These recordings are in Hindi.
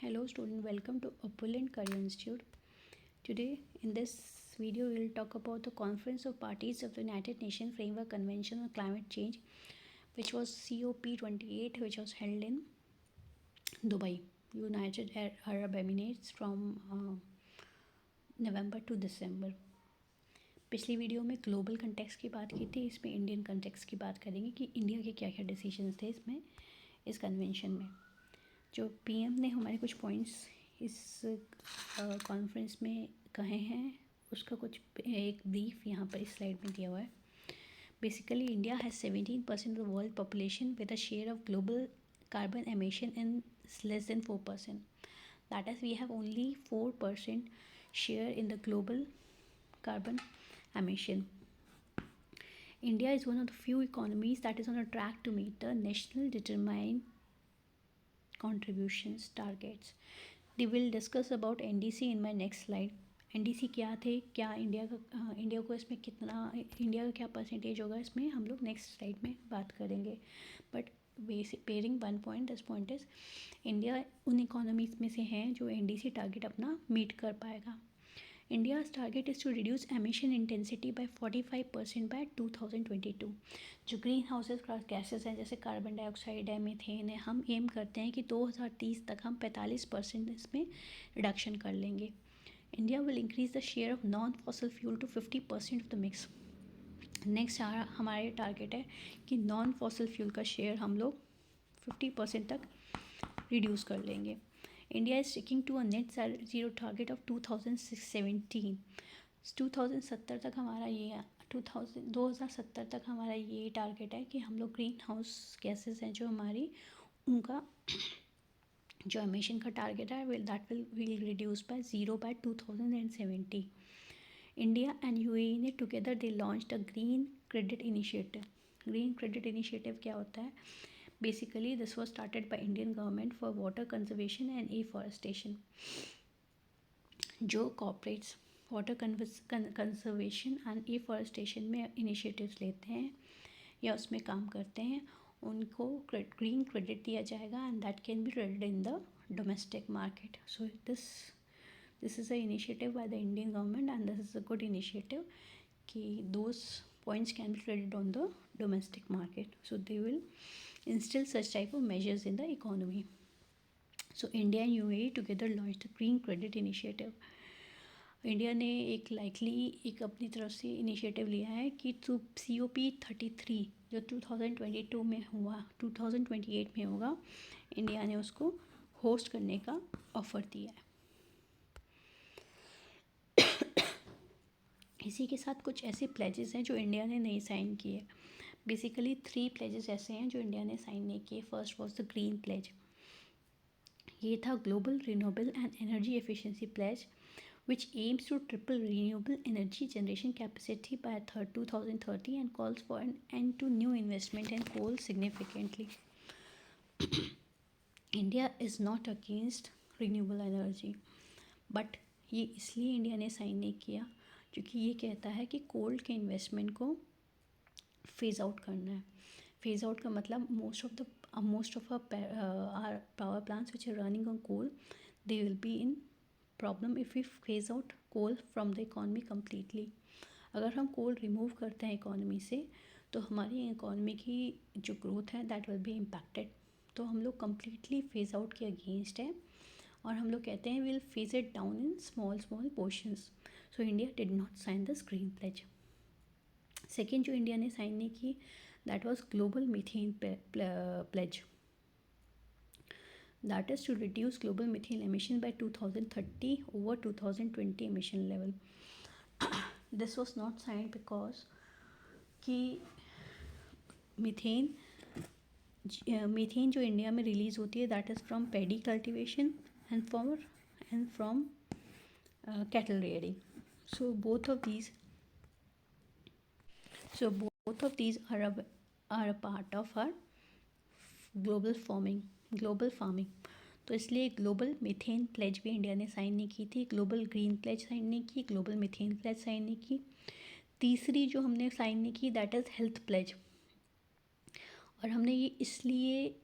Hello student, welcome to Opulent Career Institute. Today in this video we will talk about the Conference of Parties of the United Nations Framework Convention on Climate Change, which was COP28, which was held in Dubai, United Arab Emirates from नवंबर टू दिसंबर. पिछली वीडियो में ग्लोबल कंटेक्स्ट की बात की थी, इसमें इंडियन कंटेक्स्ट की बात करेंगे कि इंडिया के क्या क्या डिसीजंस थे इसमें इस कन्वेंशन में. जो पीएम ने हमारे कुछ पॉइंट्स इस कॉन्फ्रेंस में कहे हैं उसका कुछ एक ब्रीफ यहाँ पर इस स्लाइड में दिया हुआ है. Basically India has 17% of the world population with a share of global carbon emission in less than 4%. That is we have only 4% share in the global carbon emission. India is one of the few economies that is on a track to meet the national determined contributions targets. We will discuss about NDC in my next slide. NDC क्या थे, क्या इंडिया को इसमें कितना, इंडिया का क्या परसेंटेज होगा, इसमें हम लोग नेक्स्ट स्लाइड में बात करेंगे. But basic pairing one point, this point is India उन इकोनॉमीज में से हैं जो NDC टारगेट अपना मीट कर पाएगा. India's target is to reduce emission intensity by 45% by 2022. जो ग्रीन हाउसेस गैसेस हैं जैसे कार्बन डाइऑक्साइड है, मीथेन है, हम एम करते हैं कि 2030 तक हम 45% इसमें रिडक्शन कर लेंगे. India will increase the share of non fossil fuel to 50% of the mix. Next हमारे टारगेट है कि नॉन फॉसल फ्यूल का शेयर हम लोग 50% तक रिड्यूस कर लेंगे. India is sticking to a net zero target of 2017. 2070 तक हमारा ये 2070 तक हमारा ये टारगेट है कि हम लोग ग्रीन हाउस गैसेस हैं जो हमारी उनका जो एमिशन का टारगेट है that will reduce by zero bye 2070. India and UAE ने together they launched a green credit initiative. Green credit initiative क्या होता है? Basically, this was started by Indian government for water conservation and afforestation. जो corporates water conservation and afforestation में initiatives लेते हैं या उसमें काम करते हैं, उनको green credit दिया जाएगा and that can be traded in the domestic market. So this is a initiative by the Indian government and this is a good initiative कि those points can be traded on the domestic market. So they will instill such type of measures in the economy. So India and UAE together launched the Green Credit Initiative. India ने एक अपनी तरफ से इनिशिएटिव लिया है कि थ्रू COP33 जो 2022 में हुआ 2028 में होगा, इंडिया ने उसको होस्ट करने का ऑफ़र दिया है. इसी के साथ कुछ ऐसे प्लेजेस हैं जो इंडिया ने नहीं साइन किए. बेसिकली 3 प्लेजेस ऐसे हैं जो इंडिया ने साइन नहीं किए. First was the green pledge. ये था global renewable and energy efficiency pledge which aims to triple renewable energy generation capacity by 2030 and calls for an end to new investment in coal significantly. India is not against renewable energy, but ये इसलिए इंडिया ने साइन नहीं किया क्योंकि ये कहता है कि कोल के इन्वेस्टमेंट को फेज़ आउट करना है. फेज़ आउट का मतलब most of our power plants which are running on coal, they will be in problem if we phase out coal from the economy completely. अगर हम कोल रिमूव करते हैं इकोनॉमी से तो हमारी इकोनॉमी की जो ग्रोथ है दैट विल बी इम्पैक्टेड. तो हम लोग कम्प्लीटली फेज़ आउट के अगेंस्ट है और हम लोग कहते हैं will phase it down in small portions. So India did not sign the green pledge. Second जो इंडिया ने साइन नहीं की that was global methane pledge. That is to reduce global methane emission by 2030 over 2020 emission level. This was not signed because कि मीथेन जो इंडिया में रिलीज़ होती है that is from paddy cultivation and from cattle rearing. So both of these are a part of our global farming. तो इसलिए ग्लोबल मीथेन प्लेज भी इंडिया ने साइन नहीं की थी, ग्लोबल ग्रीन प्लेज साइन नहीं की, ग्लोबल मीथेन प्लेज साइन नहीं की. तीसरी जो हमने साइन नहीं की दैट इज़ हेल्थ प्लेज. और हमने ये इसलिए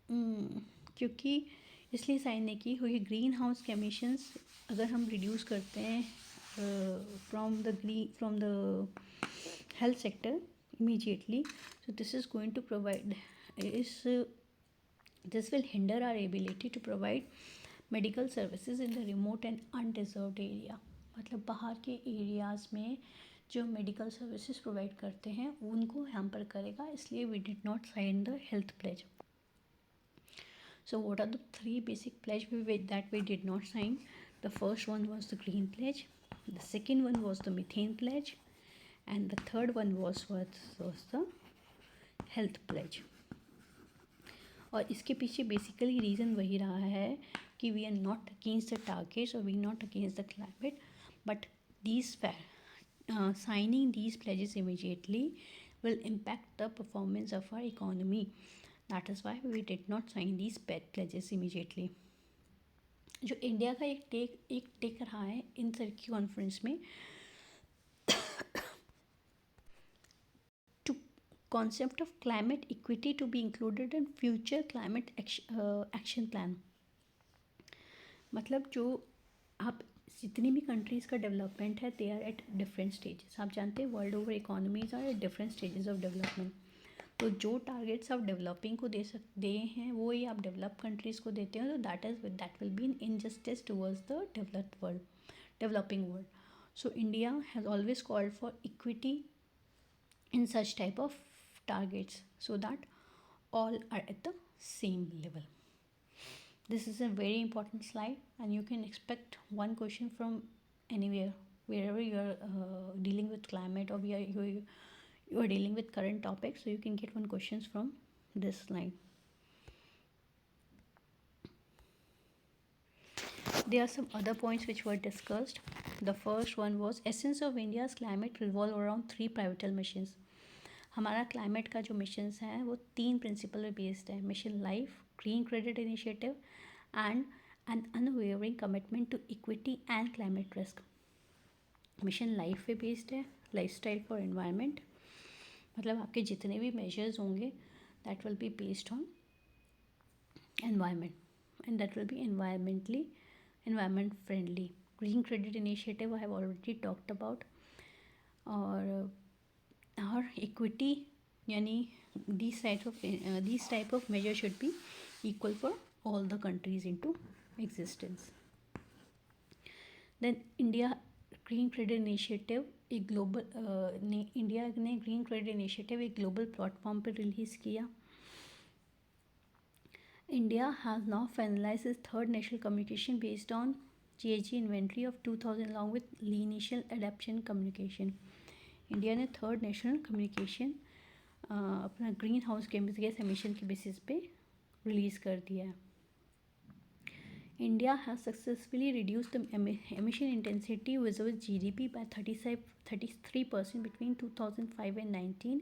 क्योंकि इसलिए साइन ने की क्योंकि ग्रीन हाउस के एमिशंस अगर हम रिड्यूस करते हैं from the health sector immediately, so this will hinder our ability to provide medical services in the remote and undeserved area. मतलब बाहर के एरियाज़ में जो मेडिकल सर्विसेज प्रोवाइड करते हैं उनको हैम्पर करेगा, इसलिए we did not sign the health pledge. So what are the three basic pledge that we did not sign? The first one was the green pledge, the second one was the methane pledge, and the third one was the health pledge. और इसके पीछे बेसिकली रीज़न वही रहा है कि we are not against the targets और we not against the climate, but these signing these pledges immediately will impact the performance of our economy. That is why we did not sign these pledges immediately. जो इंडिया का एक टेक रहा है इन सर की कॉन्फ्रेंस में to concept of climate equity to be included in future climate action plan. मतलब जो आप जितनी भी कंट्रीज़ का डेवलपमेंट है they are at different stages. आप जानते हैं world over economies are at different stages of development. तो जो टारगेट्स आप डेवलपिंग को दे हैं वो ही आप डेवलप कंट्रीज़ को देते हो, तो that will be in injustice towards the developing world. So India has always called for equity in such type of targets so that all are at the same level. This is a very important slide and you can expect one question from anywhere wherever you are dealing with climate or you are dealing with current topics, so you can get one questions from this slide. There are some other points which were discussed. The first one was essence of India's climate revolve around three pivotal missions. हमारा क्लाइमेट का जो मिशंस हैं वो 3 प्रिंसिपल पे बेस्ड है. Mission life, green credit initiative and an unwavering commitment to equity and climate risk. Mission life पे बेस्ड है, लाइफस्टाइल फॉर एनवायरनमेंट. मतलब आपके जितने भी मेजर्स होंगे that will be based on environment and that will be environment friendly. Green credit initiative I have already talked about. और इक्विटी यानी these type of measure should be equal for all the countries into existence. Then India Green Credit Initiative एक ग्लोबल इंडिया ने ग्रीन क्रेडिट इनिशिएटिव एक ग्लोबल प्लेटफॉर्म पर रिलीज़ किया. India has now finalized its third national communication based on GHG inventory of 2000 along with initial adaptation communication. India ने थर्ड नेशनल कम्युनिकेशन अपना ग्रीन हाउस गैस एमिशन के बेसिस पे रिलीज़ कर दिया है. India has successfully reduce the emission intensity विज़ GDP by 33% between 2005 and 19,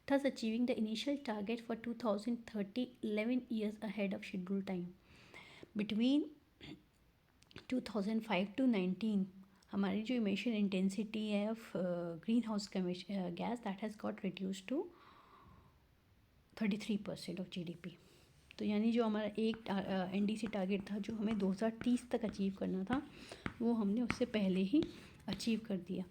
thus achieving the initial target for 2030 11 years ahead of schedule time. Between 2005 to 19 हमारी जो इमिशन इंटेंसिटी है of green house gas that has got reduce to 33% of GDP. तो यानी जो हमारा एक NDC टारगेट था जो हमें 2030 तक अचीव करना था वो हमने उससे पहले ही अचीव कर दिया.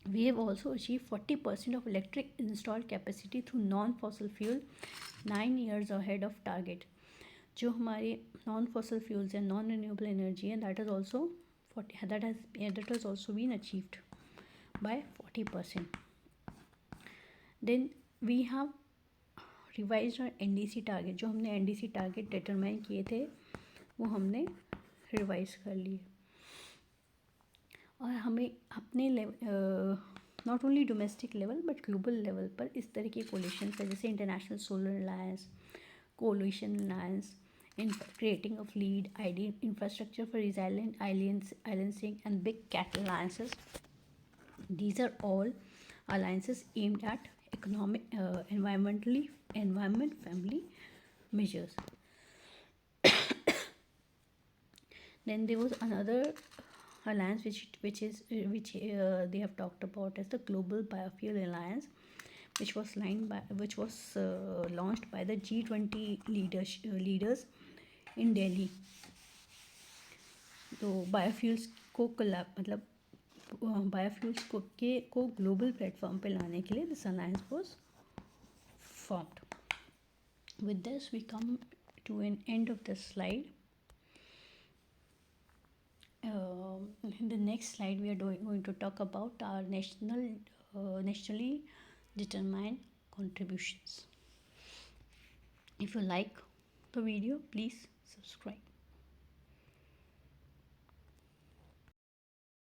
We have also achieve 40% of electric install capacity through non fossil fuel 9 years ahead of target. जो हमारे नॉन फॉसल फ्यूल्स हैं, नॉन रिन्यूएबल एनर्जी है, that has also been achieved by 40%. Then we have revised our NDC target. जो हमने NDC target determine किए थे वो हमने रिवाइज कर लिए. और हमें अपने not only domestic level but global level पर इस तरह के कोलिशन है जैसे international solar alliance, coalition alliance in creating of lead ideal infrastructure for resilient alliancing and big cat alliances. These are all alliances aimed at environment friendly measures. Then there was another alliance which they have talked about as the Global Biofuel Alliance, which was launched by the G20 leaders in Delhi. तो बायोफ्यूल्स को बायोफ्यूल्स को ग्लोबल प्लेटफॉर्म पे लाने के लिए this alliance was formed. With this, we come to an end of this slide. In the next slide, we are going to talk about our nationally determined contributions. If you like the video, please subscribe.